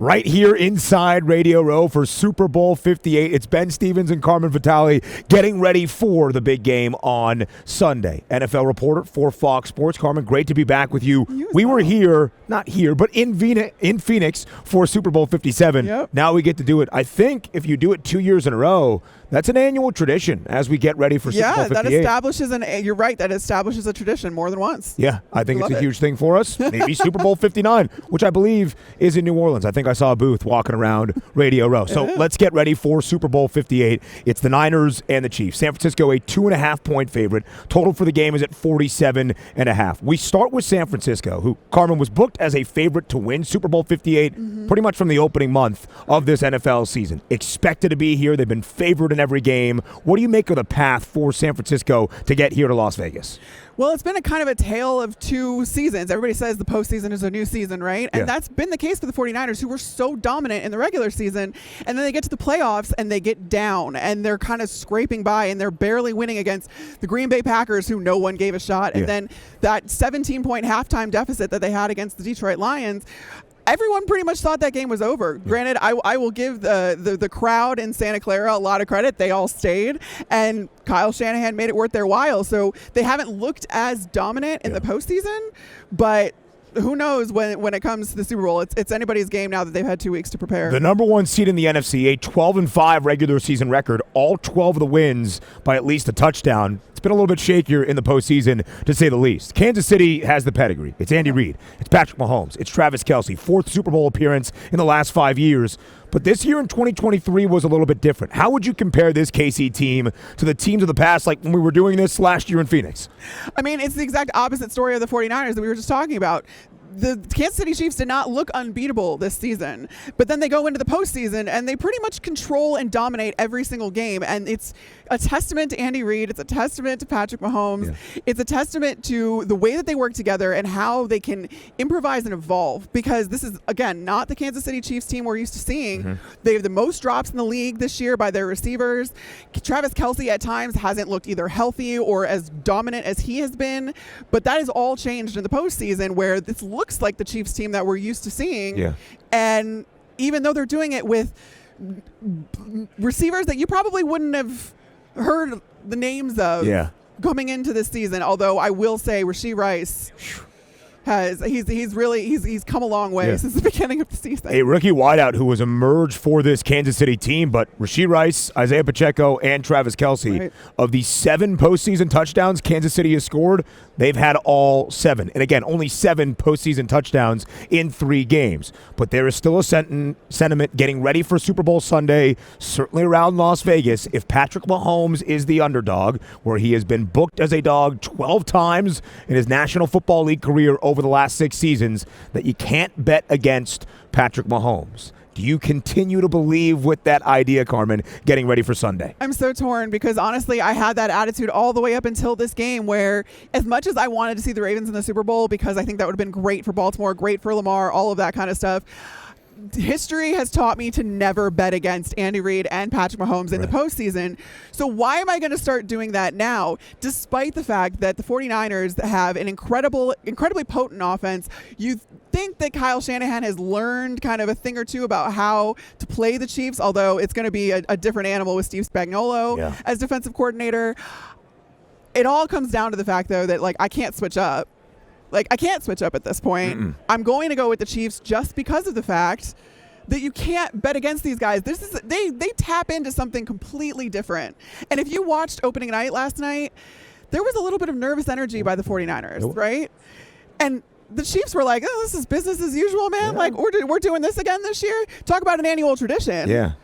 right here inside Radio Row for Super Bowl 58. It's Ben Stevens and Carmen Vitali getting ready for the big game on Sunday. NFL reporter for Fox Sports. Carmen, great to be back with you. We were here, not here, but in Phoenix for Super Bowl 57. Yep. Now we get to do it. I think if you do it 2 years in a row, that's an annual tradition as we get ready for Super Bowl 58. Yeah, that establishes you're right, that establishes a tradition more than once. Yeah, I think it's a huge thing for us. Maybe Super Bowl 59, which I believe is in New Orleans. I think I saw a booth walking around Radio Row. So let's get ready for Super Bowl 58. It's the Niners and the Chiefs. San Francisco, a 2.5-point favorite. Total for the game is at 47.5. We start with San Francisco, who, Carmen, was booked as a favorite to win Super Bowl 58 pretty much from the opening month of this NFL season. Expected to be here. They've been favored in every game. What do you make of the path for San Francisco to get here to Las Vegas? Well, it's been a kind of a tale of two seasons. Everybody says the postseason is a new season, right? And that's been the case for the 49ers, who were so dominant in the regular season. And then they get to the playoffs and they get down and they're kind of scraping by and they're barely winning against the Green Bay Packers, who no one gave a shot. And then that 17-point halftime deficit that they had against the Detroit Lions, everyone pretty much thought that game was over. Granted, I will give the crowd in Santa Clara a lot of credit. They all stayed, and Kyle Shanahan made it worth their while. So they haven't looked as dominant in the postseason, but who knows when it comes to the Super Bowl. It's anybody's game now that they've had 2 weeks to prepare. The number one seed in the NFC, a 12-5 regular season record, all 12 of the wins by at least a touchdown. It's been a little bit shakier in the postseason, to say the least. Kansas City has the pedigree. It's Andy Reid. It's Patrick Mahomes. It's Travis Kelce. 4th Super Bowl appearance in the last 5 years. But this year in 2023 was a little bit different. How would you compare this KC team to the teams of the past, like when we were doing this last year in Phoenix? I mean, it's the exact opposite story of the 49ers that we were just talking about. The Kansas City Chiefs did not look unbeatable this season, but then they go into the postseason and they pretty much control and dominate every single game. And it's a testament to Andy Reid. It's a testament to Patrick Mahomes. Yeah. It's a testament to the way that they work together and how they can improvise and evolve, because this is, again, not the Kansas City Chiefs team we're used to seeing. They have the most drops in the league this year by their receivers. Travis Kelce at times hasn't looked either healthy or as dominant as he has been, but that has all changed in the postseason, where this looks like the Chiefs team that we're used to seeing. Yeah. And even though they're doing it with receivers that you probably wouldn't have heard the names of coming into this season, although I will say Rashee Rice he's come a long way since the beginning of the season. A rookie wideout who was emerged for this Kansas City team, but Rashee Rice, Isaiah Pacheco, and Travis Kelce, of the 7 postseason touchdowns Kansas City has scored, they've had all 7. And again, only 7 postseason touchdowns in 3 games. But there is still a sentiment getting ready for Super Bowl Sunday, certainly around Las Vegas. If Patrick Mahomes is the underdog, where he has been booked as a dog 12 times in his National Football League career over the last 6 seasons, that you can't bet against Patrick Mahomes. Do you continue to believe with that idea, Carmen, getting ready for Sunday? I'm so torn, because honestly, I had that attitude all the way up until this game, where as much as I wanted to see the Ravens in the Super Bowl, because I think that would have been great for Baltimore, great for Lamar, all of that kind of stuff, history has taught me to never bet against Andy Reid and Patrick Mahomes in the postseason. So why am I going to start doing that now, despite the fact that the 49ers have an incredibly potent offense? You think that Kyle Shanahan has learned kind of a thing or two about how to play the Chiefs, although it's going to be a different animal with Steve Spagnuolo as defensive coordinator. It all comes down to the fact, though, that I can't switch up. I can't switch up at this point. I'm going to go with the Chiefs just because of the fact that you can't bet against these guys. They tap into something completely different. And if you watched opening night last night, there was a little bit of nervous energy by the 49ers, right? And the Chiefs were like, oh, this is business as usual, man. We're doing this again this year. Talk about an annual tradition. Yeah.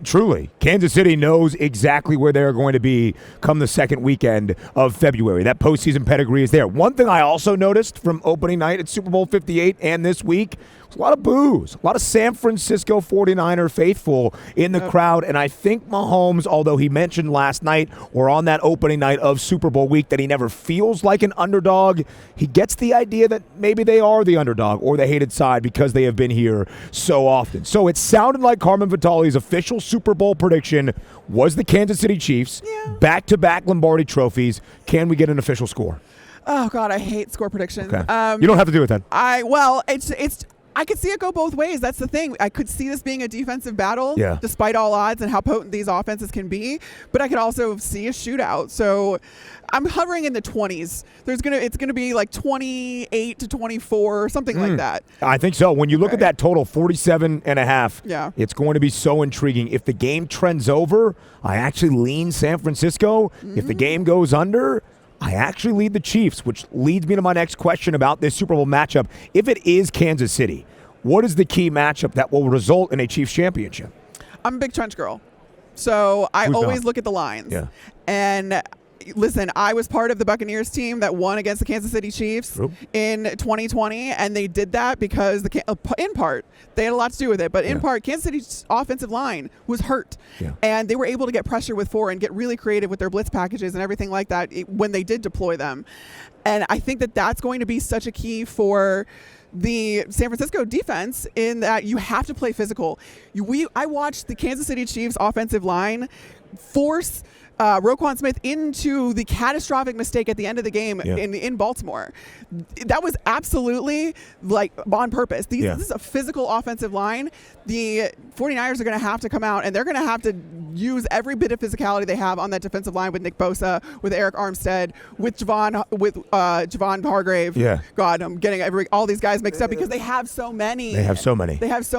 Truly, Kansas City knows exactly where they're going to be come the second weekend of February. That postseason pedigree is there. One thing I also noticed from opening night at Super Bowl 58 and this week was a lot of boos, a lot of San Francisco 49er faithful in the crowd. And I think Mahomes, although he mentioned last night or on that opening night of Super Bowl week that he never feels like an underdog, he gets the idea that maybe they are the underdog or the hated side because they have been here so often. So it sounded like Carmen Vitali's official Super Bowl prediction was the Kansas City Chiefs, back-to-back Lombardi trophies. Can we get an official score? Oh God, I hate score predictions. Okay. You don't have to do it then. I could see it go both ways. That's the thing. I could see this being a defensive battle, Yeah. despite all odds and how potent these offenses can be. But I could also see a shootout. So I'm hovering in the 20s. It's gonna be like 28 to 24, something like that. I think so. When you look at that total, 47.5, Yeah. it's going to be so intriguing. If the game trends over, I actually lean San Francisco. If the game goes under, I actually lead the Chiefs, which leads me to my next question about this Super Bowl matchup. If it is Kansas City, what is the key matchup that will result in a Chiefs championship? I'm a big trench girl. So I Who's always not? look at the lines. Yeah. And listen, I was part of the Buccaneers team that won against the Kansas City Chiefs True. in 2020, and they did that because in part they had a lot to do with it, but in part Kansas City's offensive line was hurt, and they were able to get pressure with 4 and get really creative with their blitz packages and everything like that when they did deploy them. And I think that that's going to be such a key for the San Francisco defense in that you have to play physical. I watched the Kansas City Chiefs offensive line force Roquan Smith into the catastrophic mistake at the end of the game in Baltimore. That was absolutely like on purpose. This is a physical offensive line. The 49ers are going to have to come out and they're going to have to use every bit of physicality they have on that defensive line with Nick Bosa, with Eric Armstead, with Javon Hargrave. Yeah. God, I'm getting all these guys mixed up because they have so many. They have so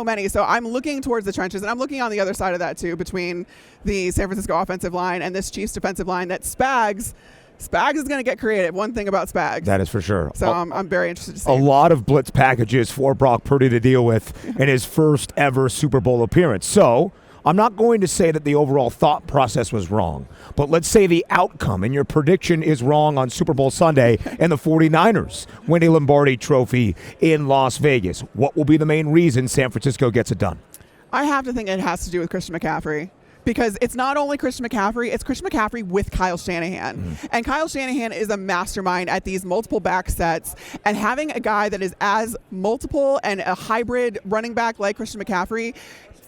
many. So I'm looking towards the trenches, and I'm looking on the other side of that too, between the San Francisco offensive line and this Chiefs defensive line. That Spags is going to get creative. One thing about Spags. That is for sure. So I'm very interested to see. A lot of blitz packages for Brock Purdy to deal with in his first ever Super Bowl appearance. So I'm not going to say that the overall thought process was wrong, but let's say the outcome and your prediction is wrong on Super Bowl Sunday and the 49ers win a Lombardi trophy in Las Vegas. What will be the main reason San Francisco gets it done? I have to think it has to do with Christian McCaffrey. Because it's not only Christian McCaffrey, it's Christian McCaffrey with Kyle Shanahan. And Kyle Shanahan is a mastermind at these multiple back sets. And having a guy that is as multiple and a hybrid running back like Christian McCaffrey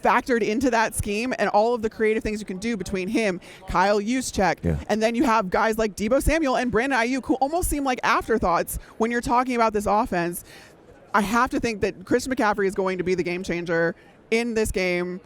factored into that scheme and all of the creative things you can do between him, Kyle Juszczyk, and then you have guys like Deebo Samuel and Brandon Ayuk who almost seem like afterthoughts when you're talking about this offense. I have to think that Christian McCaffrey is going to be the game changer in this game,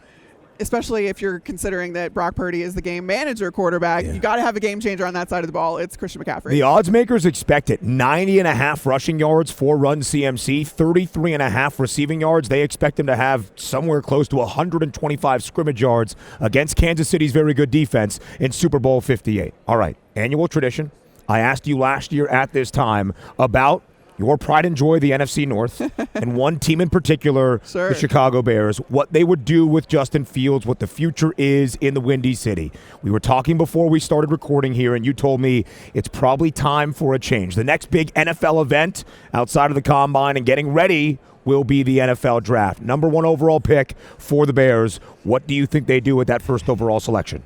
especially if you're considering that Brock Purdy is the game manager quarterback. You got to have a game changer on that side of the ball. It's Christian McCaffrey. The odds makers expect it. 90.5 rushing yards for Run CMC, 33.5 receiving yards. They expect him to have somewhere close to 125 scrimmage yards against Kansas City's very good defense in Super Bowl 58. All right, annual tradition. I asked you last year at this time about your pride and joy, the NFC North, and one team in particular, the Chicago Bears, what they would do with Justin Fields, what the future is in the Windy City. We were talking before we started recording here, and you told me it's probably time for a change. The next big NFL event outside of the Combine and getting ready will be the NFL Draft. Number 1 overall pick for the Bears. What do you think they do with that first overall selection?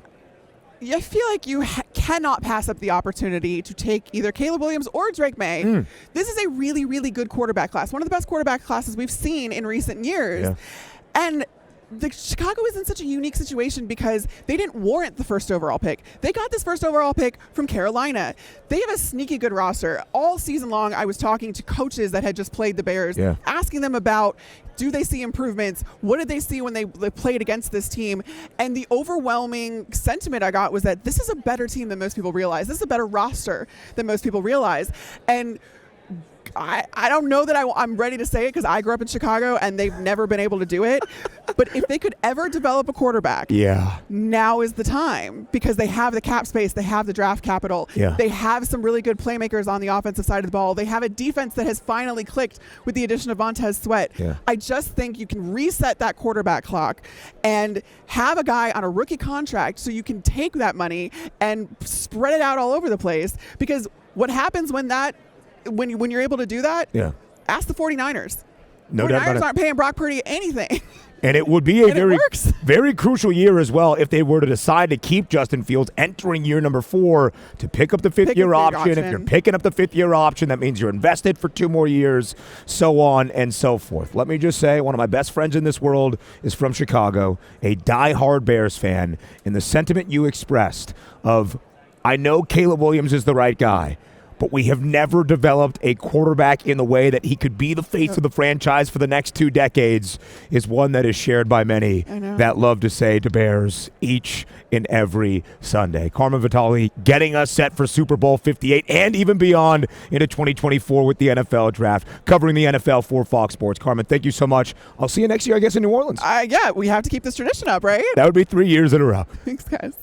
I feel like you cannot pass up the opportunity to take either Caleb Williams or Drake May. This is a really, really good quarterback class. One of the best quarterback classes we've seen in recent years. And Chicago is in such a unique situation because they didn't warrant the first overall pick. They got this first overall pick from Carolina. They have a sneaky good roster. All season long, I was talking to coaches that had just played the Bears, asking them about, do they see improvements? What did they see when they played against this team? And the overwhelming sentiment I got was that this is a better team than most people realize. This is a better roster than most people realize. And I don't know that I'm ready to say it because I grew up in Chicago and they've never been able to do it. But if they could ever develop a quarterback, now is the time because they have the cap space. They have the draft capital. They have some really good playmakers on the offensive side of the ball. They have a defense that has finally clicked with the addition of Montez Sweat. I just think you can reset that quarterback clock and have a guy on a rookie contract so you can take that money and spread it out all over the place. Because what happens when you're able to do that, ask the 49ers. No doubt about it. 49ers aren't paying Brock Purdy anything. And it would be a very crucial year as well if they were to decide to keep Justin Fields entering year number 4 to pick up the fifth-year option. If you're picking up the fifth-year option, that means you're invested for 2 more years, so on and so forth. Let me just say, one of my best friends in this world is from Chicago, a diehard Bears fan, and the sentiment you expressed of, I know Caleb Williams is the right guy, but we have never developed a quarterback in the way that he could be the face of the franchise for the next 2 decades is one that is shared by many that love to say to Bears each and every Sunday. Carmen Vitali getting us set for Super Bowl 58 and even beyond into 2024 with the NFL Draft, covering the NFL for Fox Sports. Carmen, thank you so much. I'll see you next year, I guess, in New Orleans. Yeah, we have to keep this tradition up, right? That would be 3 years in a row. Thanks, guys.